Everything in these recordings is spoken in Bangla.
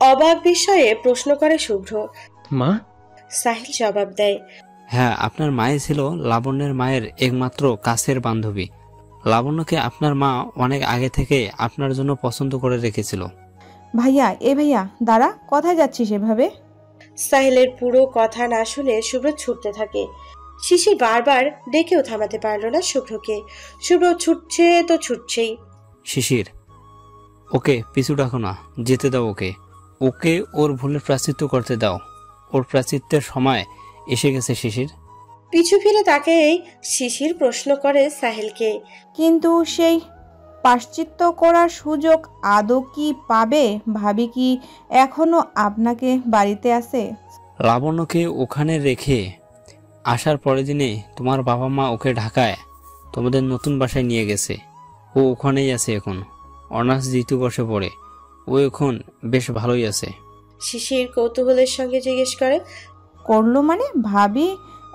অবাক বিষয়ে প্রশ্ন করে শুভ্র। মা? সাহিল জবাব দেয়, হ্যাঁ, আপনার মায়ে ছিল লাবণ্যের মায়ের একমাত্র কাছের বান্ধবী। লাবণ্যকে আপনার মা অনেক আগে থেকে আপনার জন্য পছন্দ করে রেখেছিল। ভাইয়া, ভাইয়া দাঁড়া, কোথায় যাচ্ছিস এভাবে? সাহিলের পুরো কথা না শুনে শুভ্র ছুটতে থাকে। শিশির বারবার ডেকেও থামাতে পারল না শুভ্রকে। শুভ্র ছুটছে তো ছুটছেই। শিশির, ওকে পিছু ডাকো না, যেতে দাও ওকে। ওকে ওর ভুলের প্রায়শ্চিত্ত করতে দাও। ওর প্রায়শ্চিত্তের সময় এসে গেছে শিশির। পিছু ফিরে তাকেই শিশির প্রশ্ন করে সাহিলকে, কিন্তু সেই প্রায়শ্চিত্ত করার সুযোগ আদৌ কি পাবে? ভাবি কি এখনো আপনাকে বাড়িতে আছে? লাবণ্যকে ওখানে রেখে আসার পরের দিনে তোমার বাবা মা ওকে ঢাকায় তোমাদের নতুন বাসায় নিয়ে গেছে। ও ওখানেই আছে এখন, অনার্স 2য় বর্ষে পড়ে। ও এখন বেশ ভালোই আছে। শিশির কৌতূহলের সঙ্গে জিজ্ঞেস করে, করলো মানে? ভাবি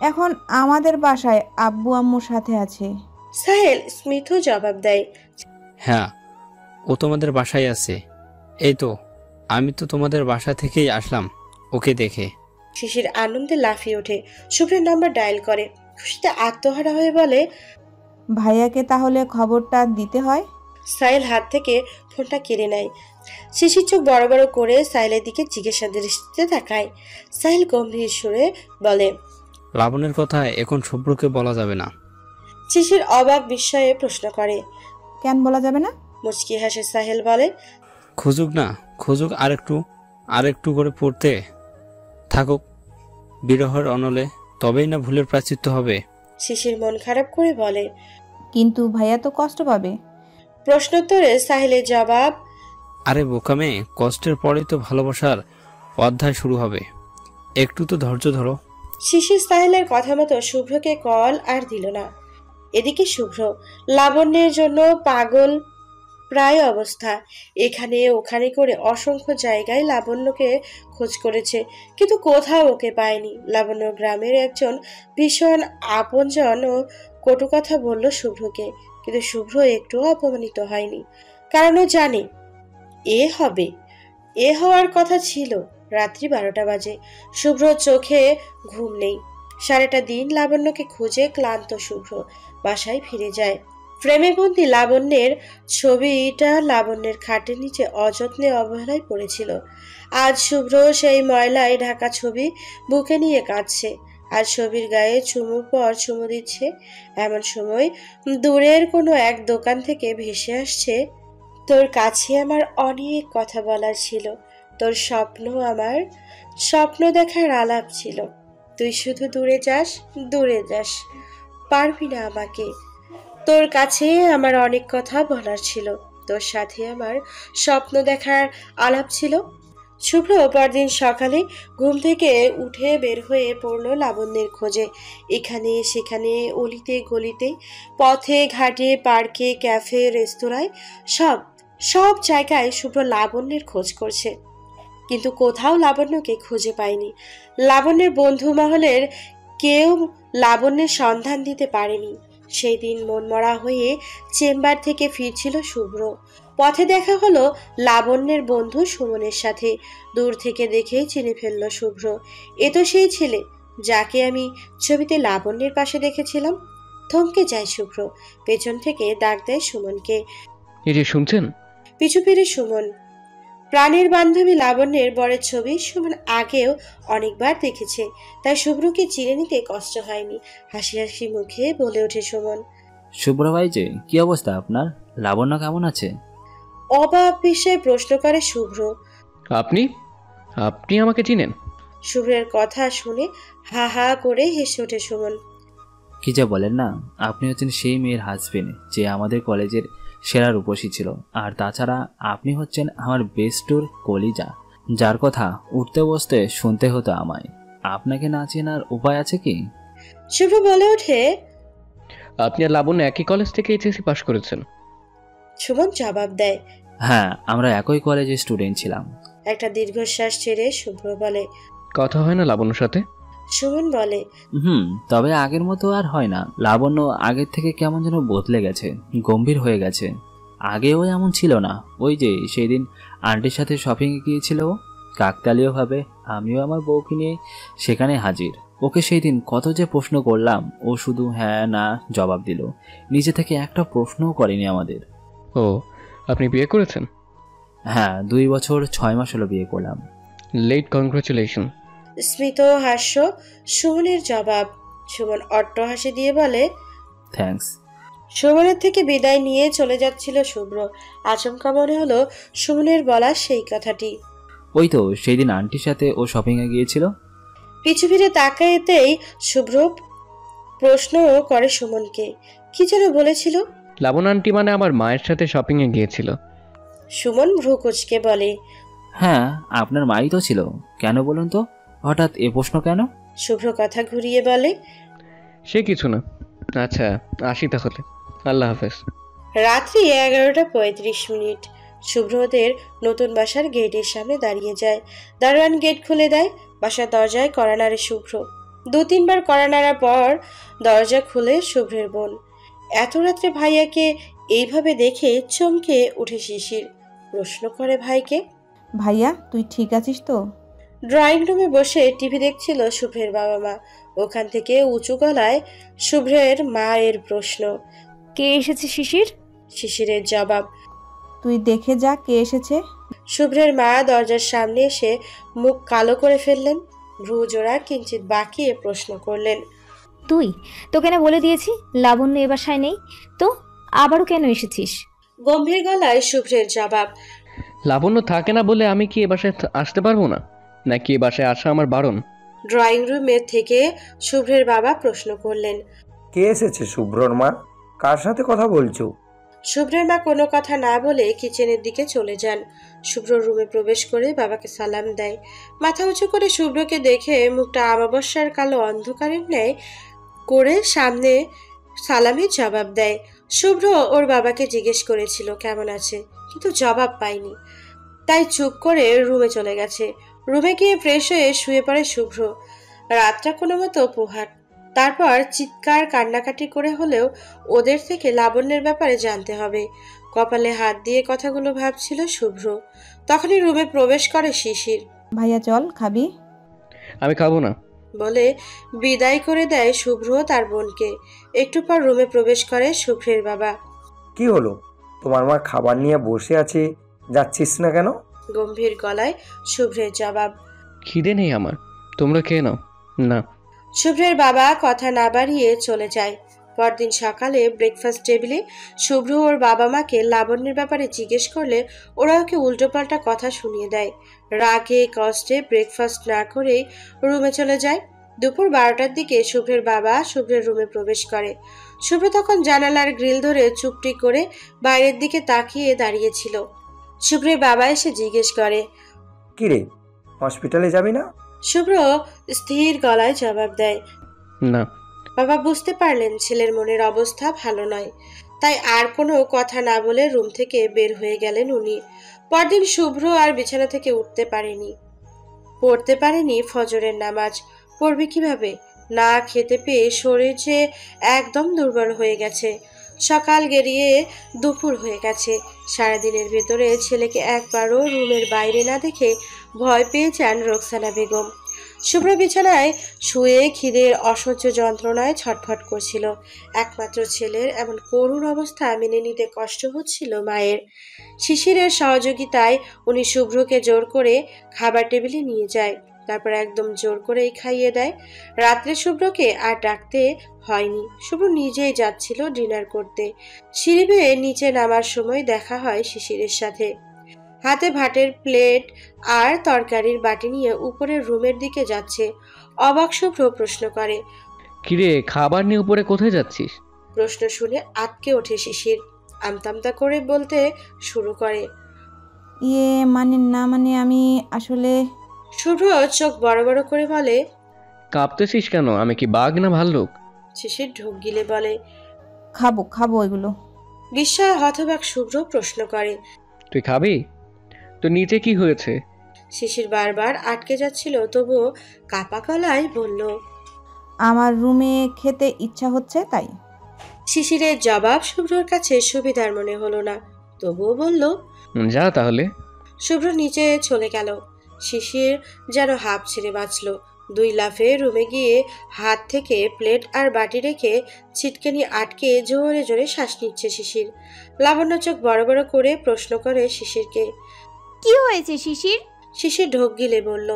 এখন আমাদের বাসায় আব্বু আম্মুর সাথে আছে। সাহেল স্মিত জবাব দেয়, হ্যাঁ, ও তোমাদের বাসায় আছে। এই তো, আমি তো তোমাদের বাসা থেকেই আসলাম ওকে দেখে। শিশির আনন্দে লাফিয়ে ওঠে, শুভ্রের নাম্বার ডায়াল করে, খুশিতে আত্মহারা হয়ে বলে, ভাইয়াকে তাহলে খবরটা দিতে হয়। সাহিল হাত থেকে ফোনটা কেড়ে নেয়। শিশির চোখ বড় বড় করে সাহিলের দিকে জিজ্ঞাসা দৃষ্টিতে তাকায়। সাহিল গম্ভীর সুরে বলে, লাবণের কথা এখন শুভ্রকে বলা যাবে না। শিশির অবাক বিস্ময়ে প্রশ্ন করে, কেন বলা যাবে না? মুচকি হাসে সাহিল বলে, খুঁজুক না, খুঁজুক, আরেকটু করে পড়তে থাকুক বিরহের অনলে, তবেই না ভুলের প্রায়শ্চিত্ত হবে। শিশির মন খারাপ করে বলে। কিন্তু ভাইয়া তো কষ্ট পাবে। প্রশ্নোত্তরে সাহিলের জবাব, আরে বোকামে, কষ্টের পরেই তো ভালোবাসার অধ্যায় শুরু হবে, একটু তো ধৈর্য ধরো। শিশির সাহিলের কথা মতো শুভ্রকে কল আর দিল না। এদিকে শুভ্র লাবণ্যের জন্য পাগল প্রায় অবস্থা। এখানে ওখানে করে অসংখ্য জায়গায় লাবণ্যকে খোঁজ করেছে, কিন্তু কোথাও ওকে পায়নি। লাবণ্য গ্রামের একজন ভীষণ আপনজন ও কটু কথা বলল শুভ্রকে, কিন্তু শুভ্র একটু অপমানিত হয়নি, কারণ ও জানে এ হওয়ার কথা ছিল। রাত্রি 12টা বাজে। শুভ্র চোখে ঘুম নেই। সারাটা দিন লাবণ্যকে খুঁজে ক্লান্ত শুভ্র বাসায় ফিরে যায়। ফ্রেমে বন্দি লাবণ্যের ছবিটা লাবণ্যের খাটের নিচে অযত্নে অবহেলায় পড়েছিল। আজ শুভ্র সেই ময়লায় ঢাকা ছবি বুকে নিয়ে কাঁদছে, আর ছবির গায়ে চুমুর পর চুমু দিচ্ছে। এমন সময় দূরের কোনো এক দোকান থেকে ভেসে আসছে, তোর কাছে আমার অনেক কথা বলার ছিল, তোর আমার স্বপ্ন দেখার আলাপ ছিল, তুই শুধু দূরে যাস, পারবি না আমাকে। তোর কাছে আমার অনেক কথা বলার ছিল, তোর সাথে আমার স্বপ্ন দেখার আলাপ ছিল। শুভ্র পরদিন সকালে ঘুম থেকে উঠে বের হয়ে পড়ল লাবণ্যের খোঁজে। এখানে সেখানে, অলিতে গলিতে, পথে ঘাটে, পার্কে, ক্যাফে, রেস্তোরাঁয়, সব জায়গায় শুভ্র লাবণ্যের খোঁজ করছে, কিন্তু কোথাও লাবণ্যকে খুঁজে পায়নি। লাবণ্যের বন্ধু মহলের কেউ লাবণ্যের সন্ধান দিতে পারেনি। সেই দিন মনমরা হয়ে চেম্বার থেকে ফিরছিল শুভ্র। পথে দেখা হলো লাবণ্যের বন্ধু সুমনের সাথে। দূর থেকে দেখেই চিনে ফেলল শুভ্র, এ তো সেই ছেলে যাকে আমি ছবিতে লাবণ্যের পাশে দেখেছিলাম। থমকে যায় শুভ্র, পেছন থেকে ডাক দেয় সুমনকে। এই যে শুনছেন? পিছু ফিরে সুমন। প্রাণের বান্ধবী লাবণ্যের বরের ছবি সুমন আগেও অনেকবার দেখেছে, তাই শুভ্রকে চিনে নিতে কষ্ট হয়নি। হাসি হাসি মুখে বলে ওঠে সুমন, শুভ্র ভাই, যে কি অবস্থা আপনার? লাবণ্য কেমন আছে? অবাক বিষয়ে প্রশ্ন করে শুভ্র। আপনি আপনি আমাকে চিনেন? শুভ্রের কথা শুনে হা হা করে হেসে ওঠে সুমন। কি যা বলেন না, আপনি হচ্ছেন সেই মেয়ের হাজবেন্ড যে আমাদের কলেজের সেরা রূপসী ছিল। আর তাছাড়া আপনি হচ্ছেন আমার বেস্টুর কলিজা, যার কথা উঠতে বসতে শুনতে হতো আমায়। আপনাকে না চেনার উপায় আছে কি? শুভ্র বলে ওঠে, আপনি আর লাবণ্য একই কলেজ থেকে এইচএসসি পাশ করেছেন? সুমন জবাব দেয়, হ্যাঁ, আমরা একই কলেজের স্টুডেন্ট ছিলাম। একটা দীর্ঘশ্বাস ছেড়ে শুভ্র বলে, কথা হয় না লাবণ্যর সাথে? সুমন বলে, তবে আগের মতো আর হয় না। লাবণ্য আগের থেকে কেমন যেন বদলে গেছে, গম্ভীর হয়ে গেছে। আগেও এমন ছিল না। ওই যে সেদিন আন্টির সাথে শপিংয়ে গিয়েছিল, কাকতালীয়ভাবে আমিও আমার বউকে নিয়ে সেখানে হাজির। ওকে সেই দিন কত যে প্রশ্ন করলাম, ও শুধু হ্যাঁ না জবাব দিল, নিজে থেকে একটা প্রশ্নও করেনি আমাদের। ও, আপনি বিয়ে করেছেন? হ্যাঁ, 2 বছর 6 মাস হলো বিয়ে করলাম। Late congratulation. স্মিত হাস্য সুমনের জবাব। সুমন অট্ট হাসি দিয়ে বলে, থ্যাঙ্কস। সুমনের থেকে বিদায় নিয়ে চলে যাচ্ছিল শুভ্র। আচমকা মনে হলো সুমনের বলা সেই কথাটি। ওই তো সেই দিন আন্টির সাথে ও শপিংয়ে গিয়েছিল। পিছু ফিরে তাকাতেই শুভ্র প্রশ্ন করে সুমনকে, কি যেন বলেছিল? লাবণ আন্টি মানে আমার মায়ের সাথে শপিংয়ে গিয়েছিল। সুমন ভ্রু কুঁচকে বলে, হ্যাঁ, আপনার মাই তো ছিল। কেন বলুন তো, হঠাৎ এ প্রশ্ন কেন? শুভ্র কথা ঘুরিয়ে বলে, সে কিছু না। আচ্ছা, আসি তাহলে। আল্লাহ হাফেজ। রাত্রি 11:35। শুভ্র ওদের নতুন বাসার গেটের সামনে দাঁড়িয়ে যায়। দারোয়ান গেট খুলে দেয়। বাসার দরজায় কড়া নাড়ে শুভ্র। 2-3 বার কড়া নাড়ার পর দরজা খুলে শুভ্রের বোন। এত রাত্রে ভাইয়াকে এইভাবে দেখে চমকে উঠে শিশির। প্রশ্ন করে ভাইকে, ভাইয়া তুই ঠিক আছিস তো? ড্রয়িং রুমে বসে টিভি দেখছিল শুভ্রের বাবা মা। ওখান থেকে উঁচু গলায় শুভ্রের মায়ের প্রশ্ন। কে এসেছে শিশির? শিশিরের জবাব। তুই দেখে যা কে এসেছে। শুভ্রের মা দরজার সামনে এসে মুখ কালো করে ফেললেন। ভ্রু জোড়া কিঞ্চিত বাঁকিয়ে প্রশ্ন করলেন, তুই? তোকে না বলে দিয়েছি লাবণ্য এ বাসায় নেই, তো আবারও কেন এসেছিস? গম্ভীর গলায় শুভ্রের জবাব। লাবণ্য থাকে না বলে আমি কি এ বাসায় আসতে পারবো না, নাকি এ বাসায় আসা আমার বারণ? ড্রয়িং রুমে থেকে শুভ্রের বাবা প্রশ্ন করলেন। কে এসেছে শুভ্রর মা? কার সাথে কথা বলছো? শুভ্রের মা কোনো কথা না বলে কিচেনের দিকে চলে যান। শুভ্র রুমে প্রবেশ করে বাবাকে সালাম দেয়। মাথা উঁচু করে শুভ্রকে দেখে মুখটা আমাবস্যার কালো অন্ধকারের ন্যায় করে সামনে সালামের জবাব দেয়। শুভ্র ওর বাবাকে জিজ্ঞেস করেছিল কেমন আছে, কিন্তু জবাব পায়নি। তাই চুপ করে রুমে চলে গেছে। রুমে গিয়ে ফ্রেশ হয়ে শুয়ে পড়ে শুভ্র। রাতটা কোনো মতো পোহাট। তারপর চিৎকার কান্নাকাটি করে হলেও ওদের থেকে লাবণ্যের ব্যাপারে জানতে হবে। কপালে হাত দিয়ে কথাগুলো ভাবছিল শুভ্র। তখনই রুমে প্রবেশ করে শিশির। ভাইয়া চল, খাবি? আমি খাবো না। বলে বিদায় করে দেয় শুভ্র তার বোনকে। একটু পর রুমে প্রবেশ করে শুভ্রের বাবা। কি হলো, তোমার মা খাবার নিয়ে বসে আছে, যাচ্ছিস না কেন? গম্ভীর গলায় শুভ্রের জবাব। খিদে নেই আমার, তোমরা খেয়ে নাও। না। শুভ্রের বাবা কথা না বাড়িয়ে চলে যায়। পরদিন সকালে ব্রেকফাস্ট টেবিলে শুভ্র ওর বাবা মাকে লাবণ্যের ব্যাপারে জিজ্ঞেস করলে ওরা ওকে উল্টোপাল্টা কথা শুনিয়ে দেয়। রাগে কষ্টে ব্রেকফাস্ট না করেই রুমে চলে যায়। দুপুর 12টার দিকে শুভ্রের বাবা শুভ্রের রুমে প্রবেশ করে। শুভ্র তখন জানালার গ্রিল ধরে চুপটি করে বাইরের দিকে তাকিয়ে দাঁড়িয়েছিল। শুভ্রের বাবা এসে জিজ্ঞেস করে, কি রে, হসপিটালে যাবি না? শুভ্র স্থির গলায় জবাব দেয়, না। বাবা বুঝতে পারলেন ছেলের মনের অবস্থা ভালো নয়, তাই আর কোনো কথা না বলে রুম থেকে বের হয়ে গেলেন উনি। পরদিন শুভ্র আর বিছানা থেকে উঠতে পারেনি, পড়তে পারেনি ফজরের নামাজ। পড়বে কিভাবে? না খেতে পেয়ে শরীর যে একদম দুর্বল হয়ে গেছে। সকাল গড়িয়ে দুপুর হয়ে গেছে। সারাদিনের ভেতরে ছেলেকে একবারও রুমের বাইরে না দেখে ভয় পেয়ে যান রোকসানা বেগম। শুভ্র বিছানায় শুয়ে খিদের অসহ্য যন্ত্রণায় ছটফট করছিল। একমাত্র ছেলের এমন করুণ অবস্থা মেনে নিতে কষ্ট হচ্ছিল মায়ের। শিশিরের সহযোগিতায় উনি শুভ্রকে জোর করে খাবার টেবিলে নিয়ে যায়। তারপর একদম জোর করেই খাইয়ে দেয়। রাত্রে শুভ্রকে আর ডাকতে হয়নি, শুভ্র নিজেই যাচ্ছিল ডিনার করতে। সিঁড়ি বেয়ে নিচে নামার সময় দেখা হয় শিশিরের সাথে। হাতে ভাতের প্লেট আর তরকারির বাটি নিয়ে উপরের রুমের দিকে যাচ্ছে। অবাক শুভ্র প্রশ্ন করে, কিরে, খাবার নিয়ে উপরে কোথায় যাচ্ছিস? প্রশ্ন শুনে আটকে ওঠে শিশির। আমতামতা করে বলতে শুরু করে, মানে আমি আসলে। শুভ্র চোখ বড় বড় করে বলে, কাঁপতেছিস কেন? আমি কি বাঘ না ভাল্লুক? শিশির ঢোক গিলে বলে, খাবো এগুলো। বিস্ময় হতবাক শুভ্র প্রশ্ন করে, তুই খাবি? তো নিচে কি হয়েছে? শিশির বারবার আটকে যাচ্ছিল, তবুও কাপা গলায় বলল, আমার রুমে খেতে ইচ্ছা হচ্ছে তাই। শিশিরের জবাব শুভ্রর কাছে সুবিধার মনে হলো না, তবুও বলল, যা তাহলে। শুভ্র নিচে চলে গেল। শিশির যেন হাঁপ ছেড়ে বাঁচল। 2 লাফে রুমে গিয়ে হাত থেকে প্লেট আর বাটি রেখে ছিটকানি আটকে জোরে জোরে শ্বাস নিচ্ছে শিশির। লাবণ্য চোখ বড় বড় করে প্রশ্ন করে শিশিরকে। কি হয়েছে শিশির? শিশির ঢোক গিলে বলল,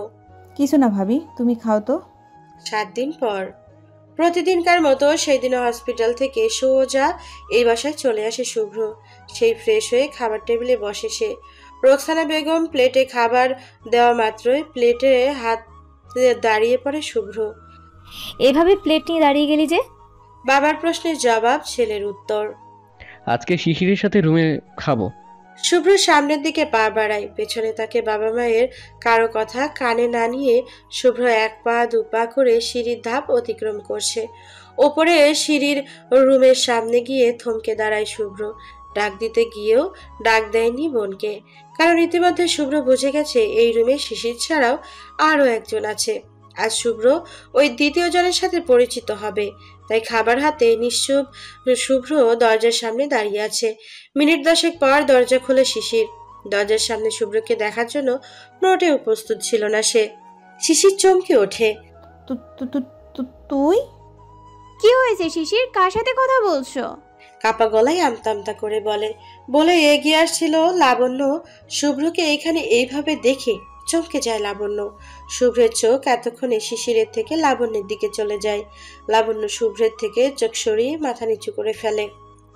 কিছু না ভাবি, তুমি খাও তো। 7 দিন পর প্রতিদিনকার মতো সেই দিনও হসপিটাল থেকে সোজা এই বাসায় চলে আসে শুভ্র। সেই ফ্রেশ হয়ে খাবার টেবিলে বসে সে। রোকসানা বেগম প্লেটে খাবার দেওয়া মাত্রই প্লেটে হাত দাঁড়িয়ে পড়ে শুভ্র। এভাবে প্লেট নিয়ে দাঁড়িয়ে গেলি যে? বাবার প্রশ্নের জবাব, ছেলের উত্তর। আজকে শিশিরের সাথে রুমে খাবো। শুভ্র সামনের দিকে পা বাড়ায়। পেছনে তাকে বাবা মায়ের কারো কথা কানে না নিয়ে শুভ্র 1 পা 2 পা করে সিঁড়ির ধাপ অতিক্রম করছে। ওপরে সিঁড়ির রুমের সামনে গিয়ে থমকে দাঁড়ায় শুভ্র। ডাক দিতে গিয়েও ডাক দেয়নি বোনকে, কারণ ইতিমধ্যে শুভ্র বুঝে গেছে এই রুমে শিশির ছাড়াও আরও একজন আছে। আজ শুভ্র ওই দ্বিতীয় জনের সাথে পরিচিত হবে, তাই খাবার হাতে নিশ্চুপ শুভ্র দরজার সামনে দাঁড়িয়ে আছে। মিনিট 10 পর দরজা খুলে শিশির। দরজার সামনে শুভ্রকে দেখার জন্য মোটেও প্রস্তুত ছিল না সে। শিশির চমকে ওঠে। তুই? কি হয়েছে শিশির? কার সাথে কথা বলছো? কাপা গলায় আমতা আমতা করে বলে এগিয়ে আসছিল লাবণ্য। শুভ্রকে এখানে এইভাবে দেখে চমকে যায় লাবণ্য। শুভ্রের চোখ এতক্ষণে শিশিরের থেকে লাবণ্যের দিকে চলে যায়। লাবণ্য শুভ্রের থেকে চোখ সরিয়ে মাথা নিচু করে ফেলে।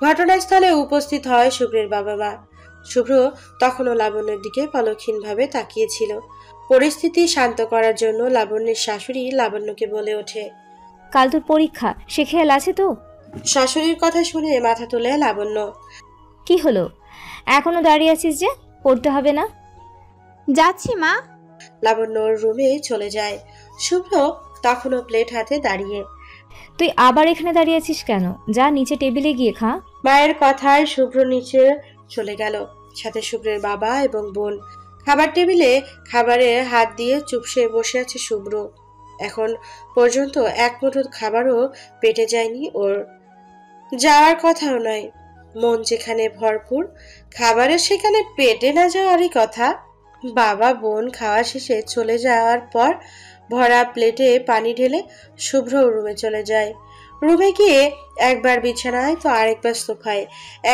ঘটনাস্থলে উপস্থিত হয় শুভ্রের বাবা মা। শুভ্র তখনও লাবণ্যের দিকে পলক্ষীনভাবে তাকিয়েছিল। পরিস্থিতি শান্ত করার জন্য লাবণ্যের শাশুড়ি লাবণ্যকে বলে ওঠে, কাল তোর পরীক্ষা, সে খেয়াল আছে তো? শাশুড়ির কথা শুনে মাথা তোলে লাবণ্য। কি হলো, এখনো দাঁড়িয়ে আছিস যে? পড়তে হবে না? যাচ্ছি মা। লাবণ্য রুমে চলে যায়। শুভ্র তখনও প্লেট হাতে দাঁড়িয়ে। তুই আবার এখানে দাঁড়িয়ে আছিস কেন? যা নিচে টেবিলে গিয়ে খা। মায়ের কথায় শুভ্র নিচে চলে গেল, সাথে শুভ্রের বাবা এবং বোন। খাবার টেবিলে খাবারে হাত দিয়ে চুপসে বসে আছে শুভ্র। এখন পর্যন্ত 1 মুঠো খাবারও পেটে যায়নি ওর। যাওয়ার কথাও নয়। মন যেখানে ভরপুর, খাবারের সেখানে পেটে না যাওয়ারই কথা। বাবা বোন খাওয়া শেষে চলে যাওয়ার পর ভরা প্লেটে পানি ঢেলে শুভ্র রুমে চলে যায়। রুমে গিয়ে একবার বিছানায় তো আরেকবার সোফায়,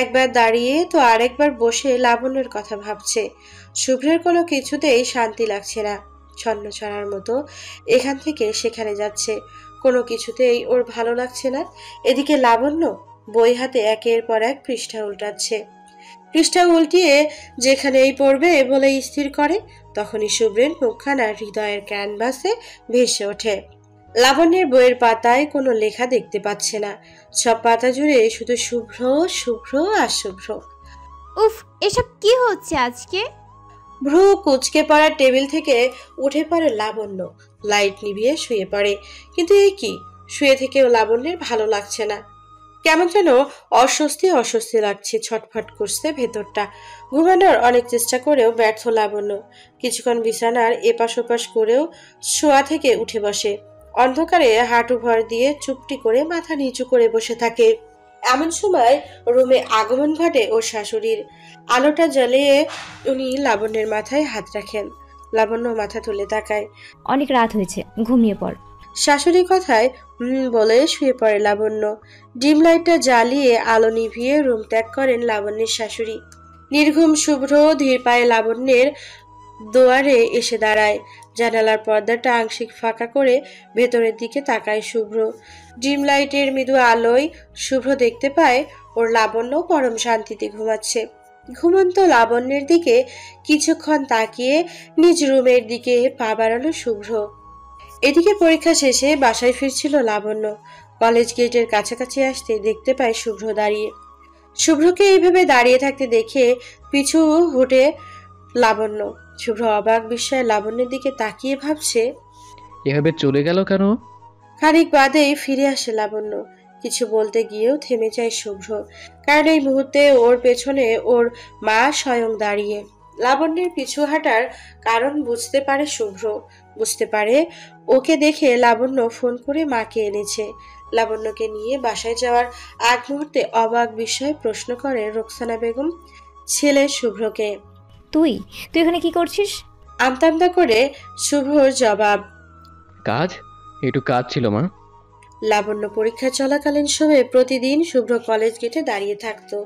একবার দাঁড়িয়ে তো আরেকবার বসে লাবণ্যের কথা ভাবছে। শুভ্রের কোনো কিছুতেই শান্তি লাগছে না। ছন্ন ছড়ার মতো এখান থেকে সেখানে যাচ্ছে, কোনো কিছুতেই ওর ভালো লাগছে না। এদিকে লাবণ্য বই হাতে একের পর এক পৃষ্ঠা উল্টাচ্ছে। পৃষ্ঠা উল্টিয়ে যেখানেই পড়বে বলে স্থির করে, তখনই শুভ্রের মুখখানা হৃদয়ের ক্যানভাসে ভেসে ওঠে। লাবণ্যের বইয়ের পাতায় কোনো লেখা দেখতে পাচ্ছে না। সব পাতা জুড়ে শুধু শুভ্র শুভ্র আর শুভ্র। উফ, এসব কি হচ্ছে আজকে? ভ্রু কুচকে পড়া টেবিল থেকে উঠে পড়ে লাবণ্য। লাইট নিভিয়ে শুয়ে পড়ে। কিন্তু এই কি, শুয়ে থেকেও লাবণ্যের ভালো লাগছে না। কেমন যেন অস্বস্তি অস্বস্তি লাগছে, ছটফট করছে ভেতরটা। ঘুমানোর অনেক চেষ্টা করেও ব্যর্থ লাবণ্য। কিছুক্ষণ বিছানার এপাশ ওপাশ করেও শোয়া থেকে উঠে বসে। অন্ধকারে হাঁটু ভর দিয়ে চুপটি করে মাথা নিচু করে বসে থাকে। এমন সময় রুমে আগমন ঘটে ওর শাশুড়ির। আলোটা জ্বালিয়ে উনি লাবণ্যের মাথায় হাত রাখেন। লাবণ্য মাথা তুলে তাকায়। অনেক রাত হয়েছে, ঘুমিয়ে পড়। শাশুড়ির কথায় বলে শুয়ে পড়ে লাবণ্য। ডিম লাইটটা জ্বালিয়ে আলো নিভিয়ে রুম ত্যাগ করেন লাবণ্যের শাশুড়ি। নির্ঘুম শুভ্র ধীর পায়ে লাবণ্যের দুয়ারে এসে দাঁড়ায়। জানালার পর্দাটা আংশিক ফাঁকা করে ভেতরের দিকে তাকায় শুভ্র। ডিম লাইটের মৃদু আলোয় শুভ্র দেখতে পায় ওর লাবণ্য পরম শান্তিতে ঘুমাচ্ছে। ঘুমন্ত লাবণ্যের দিকে কিছুক্ষণ তাকিয়ে নিজ রুমের দিকে পা বাড়ালো শুভ্র। এদিকে পরীক্ষা শেষে বাসায় ফিরছিল লাবণ্য। কলেজ গেটের কাছাকাছি আসতে দেখতে পায় শুভ্র দাঁড়িয়ে। শুভ্রকে এইভাবে দাঁড়িয়ে থাকতে দেখে পিছু হটে লাবণ্য। শুভ্র অবাক বিস্ময়ে লাবণ্যের দিকে তাকিয়ে ভাবছে, এভাবে চলে গেল কেন? খানিক বাদেই ফিরে আসে লাবণ্য। কিছু বলতে গিয়েও থেমে যায় শুভ্র, কারণ এই মুহূর্তে ওর পেছনে ওর মা স্বয়ং দাঁড়িয়ে। লাবণ্যের পিছু হাঁটার কারণ বুঝতে পারে শুভ্র। বুঝতে পারে ওকে দেখে লাবণ্য ফোন করে মাকে এনেছে। লাবণ্যকে নিয়ে বাসায় যাওয়ার আগ মুহূর্তে অবাক বিস্ময়ে প্রশ্ন করে রোকসানা বেগম ছেলে শুভ্রকে। তুই এখানে কি করছিস? আমতা আমতা করে শুভ্রর জবাব। কাজ? একটু কাজ ছিল মা। লাবণ্য পরীক্ষা চলাকালীন সময়ে প্রতিদিন শুভ্র কলেজ গেটে দাঁড়িয়ে থাকতো,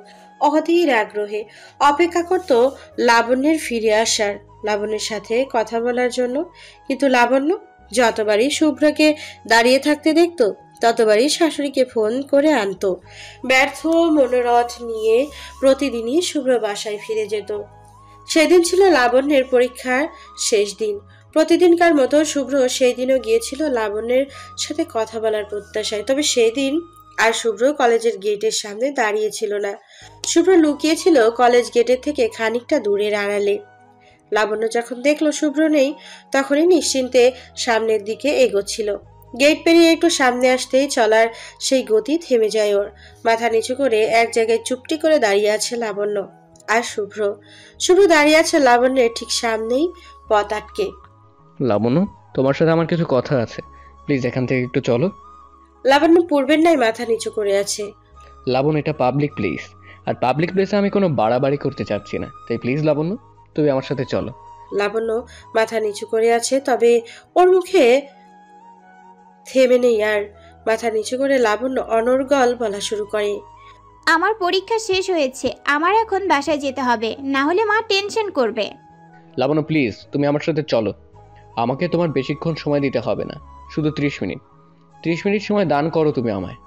অধীর আগ্রহে অপেক্ষা করত লাবণ্যের ফিরে আসার, লাবণ্যের সাথে কথা বলার জন্য। কিন্তু লাবণ্য যতবারই শুভ্রকে দাঁড়িয়ে থাকতে দেখত ততবারই শাশুড়িকে ফোন করে আনতো। ব্যর্থ মনোরথ নিয়ে প্রতিদিনই শুভ্র বাসায় ফিরে যেত। সেদিন ছিল লাবণ্যের পরীক্ষার শেষ দিন। প্রতিদিনকার মতো শুভ্র সেই দিনও গিয়েছিল লাবণ্যের সাথে কথা বলার প্রত্যাশায়। তবে সেই দিন আর শুভ্র কলেজের গেটের সামনে দাঁড়িয়েছিল না। শুভ্র লুকিয়েছিল কলেজ গেটের থেকে খানিকটা দূরের আড়ালে। লাবণ্য যখন দেখলো শুভ্র নেই, তখনই নিশ্চিন্তে সামনের দিকে এগোচ্ছিল। গেট পেরিয়ে একটু সামনে আসতেই চলার সেই গতি থেমে যায় ওর। মাথা নিচু করে এক জায়গায় চুপটি করে দাঁড়িয়ে আছে লাবণ্য আর শুভ্র দাঁড়িয়ে আছে লাবণ্যের ঠিক সামনেই, পথ আটকে। লাবণ্য, তোমার সাথে আমার কিছু কথা আছে, প্লিজ এখান থেকে একটু চলো। লাবণ্য পূর্বের নাই মাথা নিচু করে আছে। লাবণ্য, এটা পাবলিক প্লেস, আর পাবলিক প্লেসে আমি কোনো বাড়াবাড়ি করতে চাচ্ছি না, তাই প্লিজ লাবণ্য তুমি আমার সাথে চলো। লাবণ্য মাথা নিচু করে আছে, তবে ওর মুখে থেমে নেই আর। মাথা নিচু করে লাবণ্য অনর্গল বলা শুরু করে। আমার পরীক্ষা শেষ হয়েছে, আমার এখন বাসায় যেতে হবে, না হলে মা টেনশন করবে। লাবণ্য প্লিজ তুমি আমার সাথে চলো। আমাকে তোমার বেশিক্ষণ সময় দিতে হবে না, শুধু 30 মিনিট। 30 মিনিট সময় দান করো তুমি আমায়।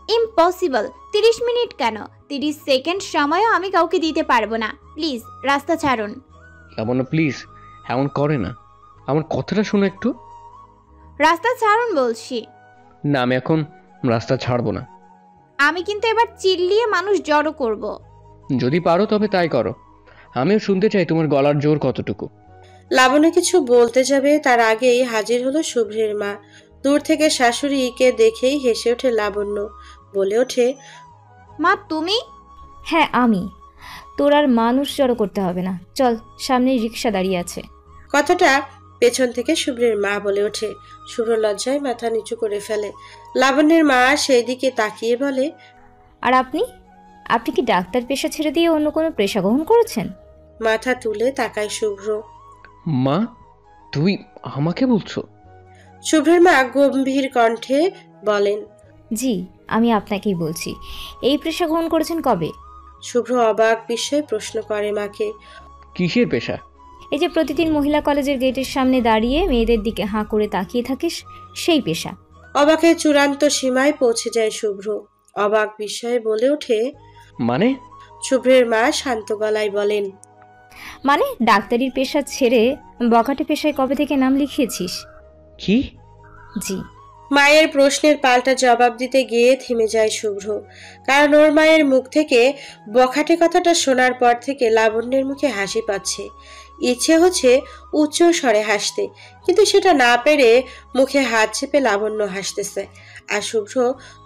ইম্পসিবল। 30 মিনিট কেন, 30 সেকেন্ড সময়ও আমি কাউকে দিতে পারবো না। প্লিজ রাস্তা ছাড়ুন। লাবণ্য প্লিজ এমন করে না, আমার কথাটা শোনো একটু। রাস্তা ছাড়ুন বলছি। না, আমি এখন রাস্তা ছাড়বো না। আমি কিন্তু এবার চিল্লিয়ে মানুষ জড়ো করব। যদি পারো তবে তাই করো, আমিও শুনতে চাই তোমার গলার জোর কতটুকু। লাবণ্য কিছু বলতে যাবে তার আগেই হাজির হলো শুভ্রের মা। দূর থেকে শাশুড়িকে দেখেই হেসে ওঠে লাবণ্য, বলে ওঠে, মা তুমি? হ্যাঁ আমি। তোর আর মানুষ জড়ো করতে হবে না, চল, সামনে রিক্সা দাঁড়িয়ে আছে। কথাটা পেছন থেকে শুভ্রের মা বলে ওঠে। শুভ্র লজ্জায় মাথা নিচু করে ফেলে। লাবণ্যের মা সেই দিকে তাকিয়ে বলে, আর আপনি আপনি কি ডাক্তার পেশা ছেড়ে দিয়ে অন্য কোনো পেশা গ্রহণ করেছেন? মাথা তুলে তাকায় শুভ্র। মা, তুই আমাকে বলছো? শুভ্রের মা গম্ভীর কণ্ঠে বলেন, জি, আমি আপনাকেই বলছি। এই পেশা গ্রহণ করেছেন কবে? শুভ্র অবাক বিস্ময়ে প্রশ্ন করে মাকে। কিসের পেশা? এই যে প্রতিদিন মহিলা কলেজের গেটের সামনে দাঁড়িয়ে মেয়েদের দিকে হাঁ করে তাকিয়ে থাকিস, সেই পেশা। অবাকের চূড়ান্ত সীমায় পৌঁছে যায় শুভ্র। অবাক বিস্ময়ে বলে ওঠে, মানে? শুভ্রের মা শান্ত গলায় বলেন, মানে ডাক্তারির পেশা ছেড়ে বখাটে পেশায় কবে থেকে নাম লিখিয়েছিস? কি? জি। মায়ের প্রশ্নের পাল্টা জবাব দিতে গিয়ে থেমে যায় শুভ্র। কারণ ওর মায়ের মুখ থেকে বখাটে কথাটা শোনার পর থেকে লাবণ্যের মুখে হাসি পাচ্ছে। ইচ্ছে হচ্ছে উচ্চ স্বরে হাসতে, কিন্তু সেটা না পেরে মুখে হাত চেপে লাবণ্য হাসতেছে। আর শুভ্র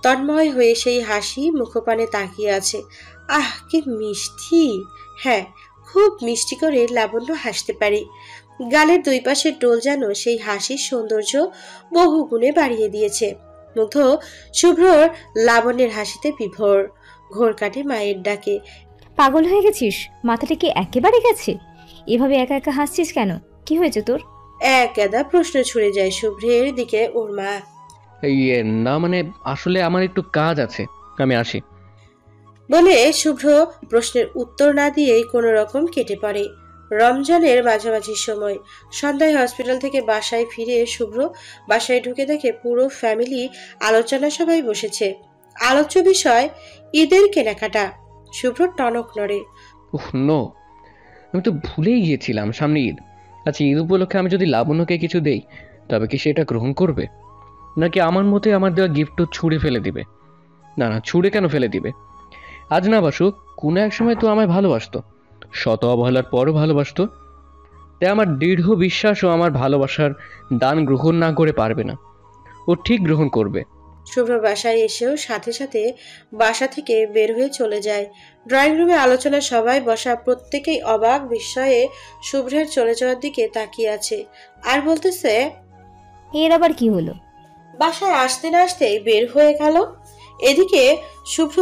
তন্ময় হয়ে সেই হাসি মুখপানে তাকিয়ে আছে। আহ, কি মিষ্টি! হ্যাঁ, খুব মিষ্টি করে লাবণ্য হাসতে পারে। গালের দুই পাশের টোল যেন সেই হাসির সৌন্দর্য বহু গুণে বাড়িয়ে দিয়েছে। মুগ্ধ শুভ্রর লাবণ্যের হাসিতে বিভোর। ঘোর কাটে মায়ের ডাকে। পাগল হয়ে গেছিস? মাথাটা কি একেবারে গেছে? এভাবে একা একা হাসছিস কেন? কি হয়েছে তোর? এক গাদা প্রশ্ন ছুড়ে যায় শুভ্রের দিকে ওর মা। না মানে আসলে আমার একটু কাজ আছে, আমি আসি বলে শুভ্র প্রশ্নের উত্তর না দিয়েই কোনো রকম কেটে পড়ে। রমজানের মাঝামাঝি সময় সন্ধ্যায় হসপিটাল থেকে বাসায় ফিরে শুভ্র বাসায় ঢুকে দেখে পুরো ফ্যামিলি আলোচনা সভায় বসেছে। আলোচ্য বিষয় ঈদের কেনাকাটা। শুভ্র টনক নড়ে। নো, আমি তো ভুলেই গিয়েছিলাম সামনে ঈদ। আচ্ছা, ঈদ উপলক্ষে আমি যদি লাবণ্যকে কিছু দেই তবে কি সেটা গ্রহণ করবে, নাকি আমার মতে আমার দেওয়া গিফটও ছুঁড়ে ফেলে দিবে? না না, ছুঁড়ে কেন ফেলে দিবে? আজ না বাসুক, কোনো এক সময় তো আমায় ভালোবাসতো, শত অবহেলার পরও ভালোবাসতো। তাই আমার দৃঢ় বিশ্বাস ও আমার ভালোবাসার দান গ্রহণ না করে পারবে না, ও ঠিক গ্রহণ করবে। শুভ্র বাসায় এসেও সাথে সাথে বাসা থেকে বের হয়ে চলে যায়। ড্রয়িং রুমে আলোচনা সভায় বসা প্রত্যেকেই অবাক বিস্ময়ে শুভ্রের চলে যাওয়ার দিকে তাকিয়ে আছে আর বলতেছে, এর আবার কি হলো? বাসায় আসতে না আসতেই বের হয়ে গেল। এদিকে শুভ্র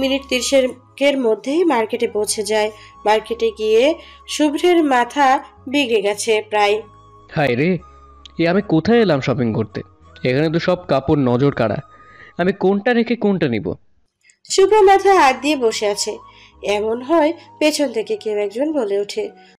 মিনিট 30-এর মধ্যেই মার্কেটে পৌঁছে যায়। মার্কেটে গিয়ে শুভ্রের মাথা বিগড়ে গেছে প্রায়। হায় রে, আমি কোথায় এলাম শপিং করতে? এখানে তো সব কাপড় নজর কাড়া। আমি কোনটা রেখে কোনটা নিব? শুভ্র মাথায় হাত দিয়ে বসে আছে। এমন হয় পেছন থেকে কেউ একজন বলে ওঠে,